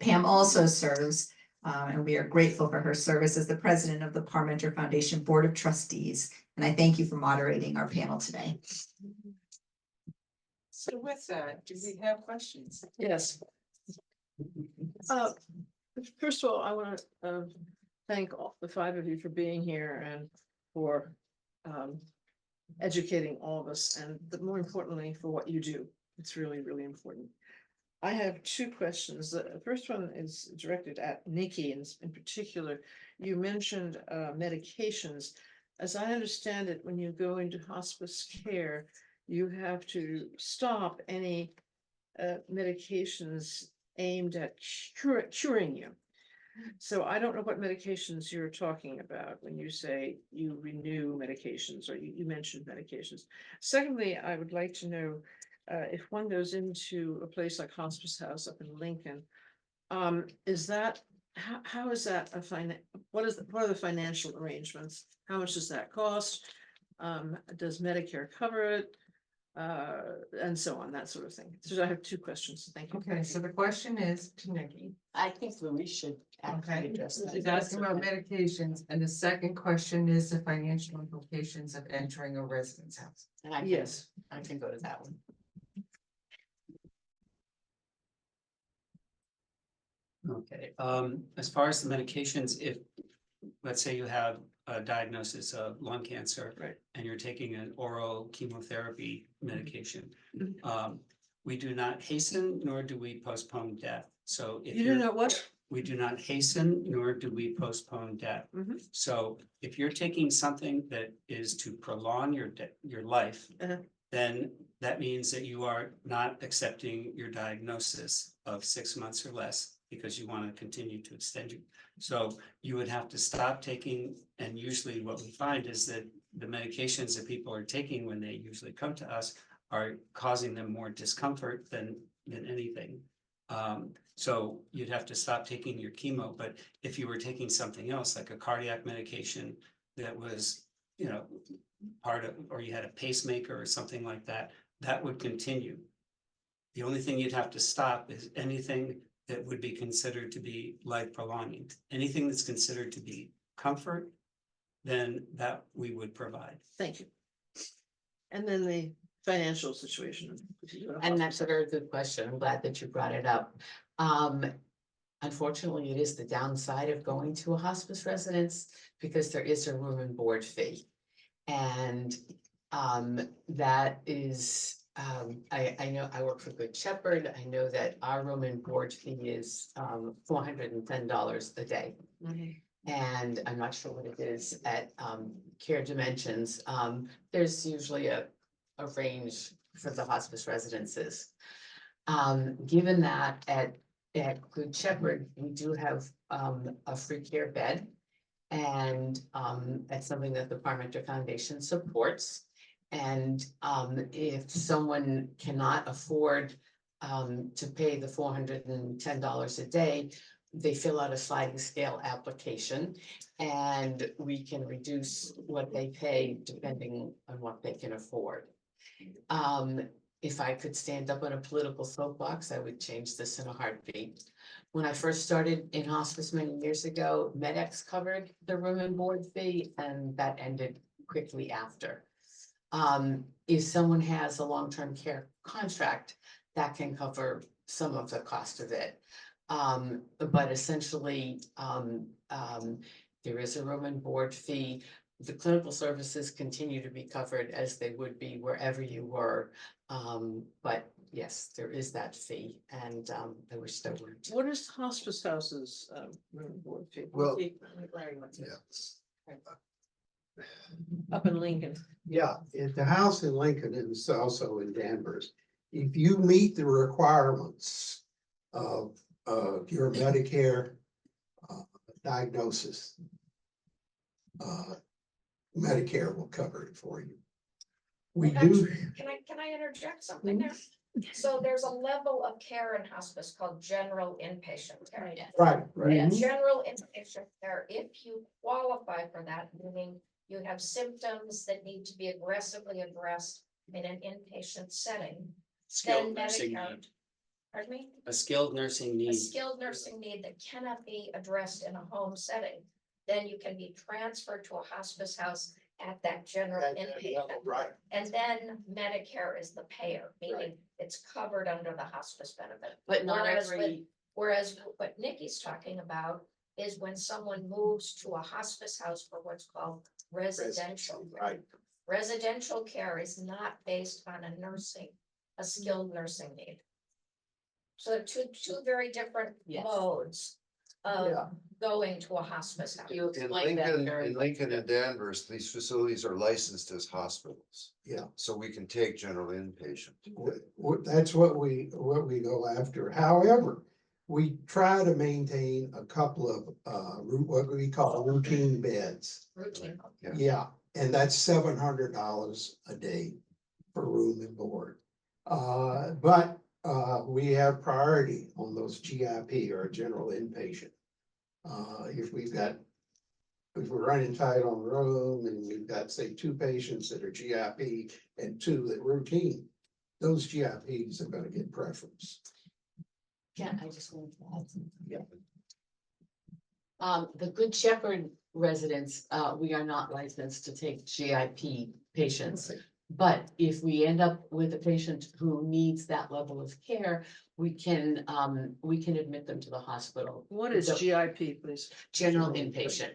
Pam also serves, and we are grateful for her service as the president of the Parmenter Foundation Board of Trustees. And I thank you for moderating our panel today. So with that, do we have questions? Yes. First of all, I want to thank all the five of you for being here and for educating all of us, and more importantly, for what you do. It's really, really important. I have two questions. The first one is directed at Nikki, and in particular, you mentioned medications. As I understand it, when you go into hospice care, you have to stop any medications aimed at curing you. So I don't know what medications you're talking about when you say you renew medications, or you mentioned medications. Secondly, I would like to know if one goes into a place like Hospice House up in Lincoln, is that how is that what are the financial arrangements? How much does that cost? Does Medicare cover it? And so on, that sort of thing. So I have two questions. Thank you. Okay, so the question is to Nikki. I think we should actually Okay, address that. she's asking about medications, and the second question is the financial implications of entering a residence house. And I can, Yes. I can go to that one. Okay, as far as the medications, if, let's say you have a diagnosis of lung cancer. Right. And you're taking an oral chemotherapy medication. Mhm. We do not hasten, nor do we postpone death. So if You do know what? we do not hasten, nor do we postpone death. Mhm. So if you're taking something that is to prolong your life, Uh-huh. then that means that you are not accepting your diagnosis of 6 months or less because you want to continue to extend you. So you would have to stop taking, and usually what we find is that the medications that people are taking when they usually come to us are causing them more discomfort than anything. So you'd have to stop taking your chemo, but if you were taking something else, like a cardiac medication that was, part of, or you had a pacemaker or something like that, that would continue. The only thing you'd have to stop is anything that would be considered to be life prolonging. Anything that's considered to be comfort, then that we would provide. Thank you. And then the financial situation. And that's a very good question. I'm glad that you brought it up. Unfortunately, it is the downside of going to a hospice residence because there is a room and board fee. And that is, I know I work for Good Shepherd. I know that our room and board fee is $410 a day. Mhm. And I'm not sure what it is at Care Dimensions. There's usually a range for the hospice residences. Given that at Good Shepherd, we do have a free care bed. And that's something that the Parmenter Foundation supports. And if someone cannot afford to pay the $410 a day, they fill out a sliding scale application, and we can reduce what they pay depending on what they can afford. If I could stand up on a political soapbox, I would change this in a heartbeat. When I first started in hospice many years ago, MedX covered the room and board fee, and that ended quickly after. If someone has a long-term care contract, that can cover some of the cost of it. But essentially, there is a room and board fee. the clinical services continue to be covered as they would be wherever you were. But yes, there is that fee, and I wish there weren't. What is hospice houses, room board fee? Well, Larry, what's it? Yeah. Up in Lincoln. Yeah, at the house in Lincoln and it's also in Danvers, if you meet the requirements of your Medicare diagnosis, Medicare will cover it for you. We do, Can I interject something there? So there's a level of care in hospice called general inpatient care. right, right. And general inpatient care, if you qualify for that, meaning you have symptoms that need to be aggressively addressed in an inpatient setting, then Skilled nursing Medicare. need, Pardon me? a skilled nursing A need. skilled nursing need that cannot be addressed in a home setting, then you can be transferred to a hospice house at that general At that inpatient. level, right. And then Medicare is the payer, meaning it's covered under the hospice benefit. But not Whereas every, Whereas what Nikki's talking about is when someone moves to a hospice house for what's called residential. Right, Residential care is not based on a skilled nursing need. So they're two very different Yes. modes yeah. of going to a hospice house. you In explain that very. Lincoln and Danvers, these facilities are licensed as hospitals. Yeah. So we can take general inpatient. That's what we go after. However, we try to maintain a couple of, what we call routine beds. Routine. Yeah. Yeah, and that's $700 a day for room and board. But we have priority on those GIP or general inpatient. If we're running tight on room and we've got, say, 2 patients that are GIP and 2 that routine, those GIPs are gonna get preference. Yeah, I just wanted to add something. Yeah. The Good Shepherd residents, we are not licensed to take GIP patients. But if we end up with a patient who needs that level of care, we can admit them to the hospital. What is So- GIP, please? General inpatient.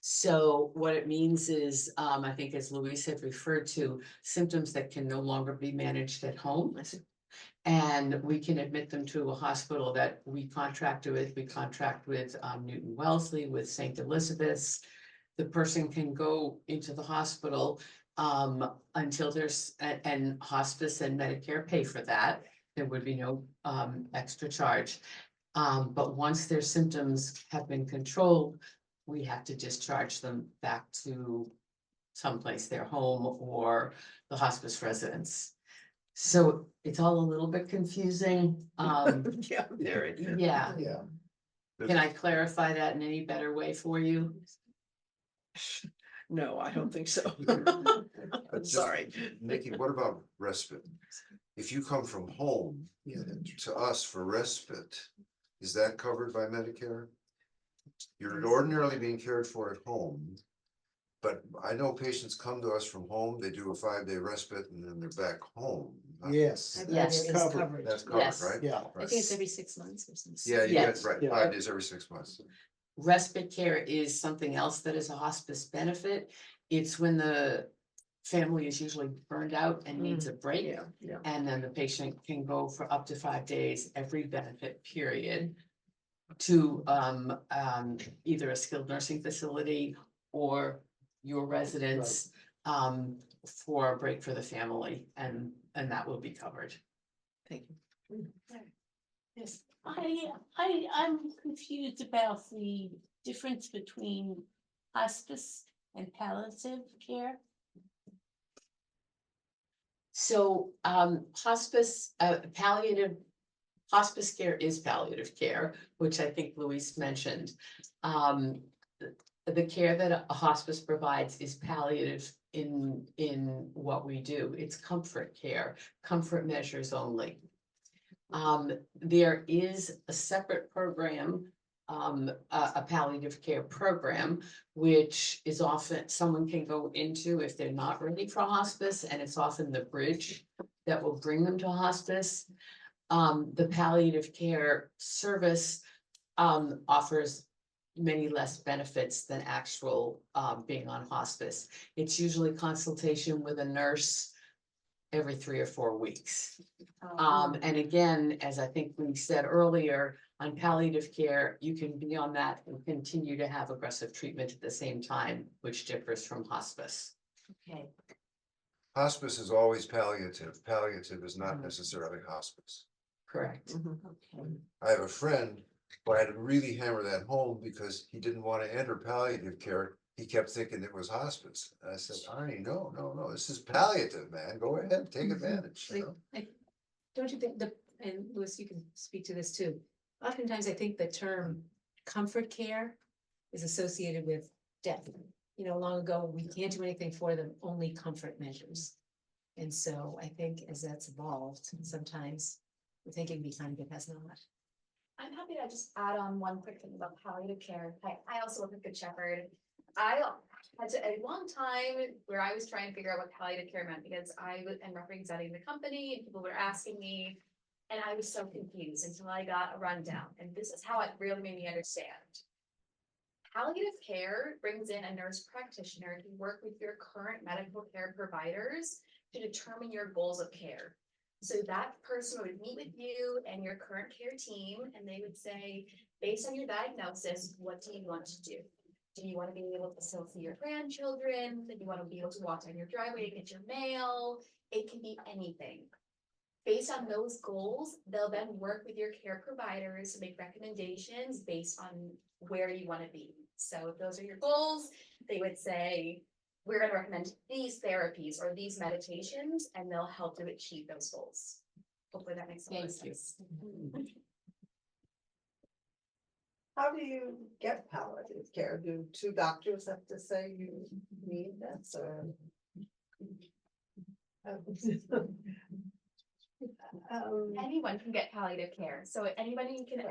So what it means is, I think as Louise had referred to, symptoms that can no longer be managed at home. I see. And we can admit them to a hospital that we contract with. We contract with Newton Wellesley, with St. Elizabeth's. The person can go into the hospital until there's, and hospice and Medicare pay for that. There would be no extra charge. But once their symptoms have been controlled, we have to discharge them back to someplace, their home or the hospice residence. So it's all a little bit confusing. Yeah, very. Yeah, Yeah, can I clarify that in any better way for you? No, I don't think so. Just- Sorry. Nikki, what about respite? If you come from home yeah, that's to us for respite, is that covered by Medicare? You're ordinarily being cared for at home. But I know patients come to us from home, they do a 5-day respite and then they're back home. yes, Yes, that's covered. That's Yes. covered, right? Yeah, Right. every 6 months or something. Yeah, you Yes. get, right, Yeah. 5 days every 6 months. Respite care is something else that is a hospice benefit. It's when the family is usually burned out and needs a break. Yeah, yeah. And then the patient can go for up to 5 days every benefit period to either a skilled nursing facility or your residence for a break for the family, and that will be covered. Thank you. Yes, I'm confused about the difference between hospice and palliative care. So hospice, hospice care is palliative care, which I think Louise mentioned. The care that a hospice provides is palliative in what we do. It's comfort care, comfort measures only. There is a separate program, a palliative care program, which is often someone can go into if they're not ready for hospice, and it's often the bridge that will bring them to hospice. The palliative care service offers many less benefits than actual being on hospice. It's usually consultation with a nurse every 3 or 4 weeks. And again, as I think we said earlier, on palliative care, you can be on that and continue to have aggressive treatment at the same time, which differs from hospice. Okay, Hospice is always palliative. Palliative is not necessarily hospice. Correct. okay. I have a friend who I had to really hammer that home because he didn't want to enter palliative care. He kept thinking it was hospice. I said, Arnie, no, this is palliative, man. Go ahead, take advantage, you know? Don't you think and Louis, you can speak to this too. Oftentimes I think the term comfort care is associated with death. You know, long ago, we can't do anything for them, only comfort measures. And so I think as that's evolved, sometimes the thinking behind it has not. I'm happy to just add on one quick thing about palliative care. I also work with Good Shepherd. I had to a long time where I was trying to figure out what palliative care meant because I am representing the company and people were asking me, and I was so confused until I got a rundown. And this is how it really made me understand. Palliative care brings in a nurse practitioner to work with your current medical care providers to determine your goals of care. So that person would meet with you and your current care team, and they would say, based on your diagnosis, what do you want to do? Do you want to be able to still see your grandchildren? Do you want to be able to walk down your driveway to get your mail? It can be anything. Based on those goals, they'll then work with your care providers to make recommendations based on where you want to be. So if those are your goals, they would say, we're going to recommend these therapies or these meditations, and they'll help to achieve those goals. Hopefully that makes a lot of sense. How do you get palliative care? Do 2 doctors have to say you need this or? Anyone can get palliative care. So anybody can,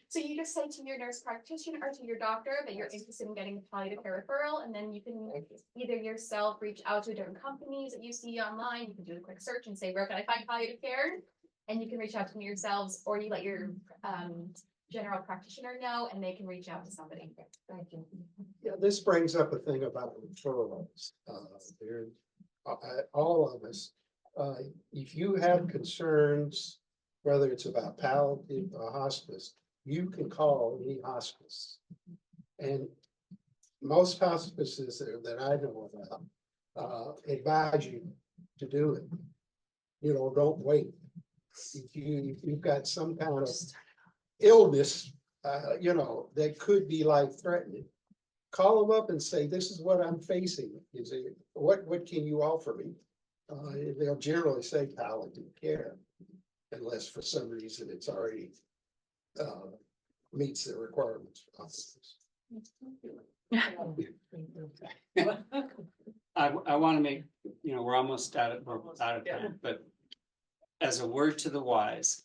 so you just say to your nurse practitioner or to your doctor that you're interested in getting a palliative care referral, and then you can either yourself reach out to different companies that you see online. You can do a quick search and say, where can I find palliative care? And you can reach out to me yourselves, or you let your general practitioner know, and they can reach out to somebody. Thank you. Yeah, this brings up a thing about referrals. All of us, if you have concerns, whether it's about palliative or hospice, you can call any hospice. And most hospices that I know about advise you to do it. You know, don't wait. If you've got some kind of illness, you know, that could be life threatening, call them up and say, this is what I'm facing. Is it, what can you offer me? They'll generally say palliative care, unless for some reason it's already meets the requirements for hospice. I want to make, you know, we're almost out of time, but as a word to the wise,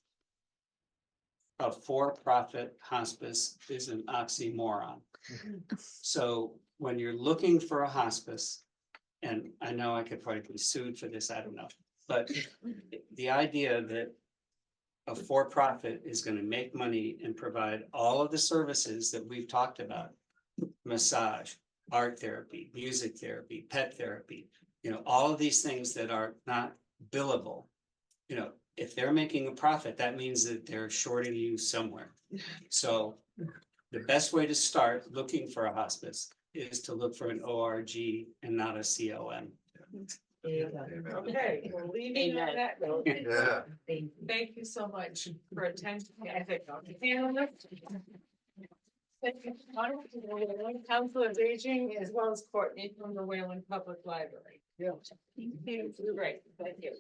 a for-profit hospice is an oxymoron. So when you're looking for a hospice, and I know I could probably be sued for this, I don't know, but the idea that a for-profit is going to make money and provide all of the services that we've talked about, massage, art therapy, music therapy, pet therapy, you know, all of these things that are not billable, you know, if they're making a profit, that means that they're shorting you somewhere. So the best way to start looking for a hospice is to look for an ORG and not a COM. Okay, we'll leave it on that note. Yeah. Thank you so much for attending. I think on the panelists. Thank you, Council of Aging, as well as Courtney from the Wayland Public Library. Yeah. Great, thank you.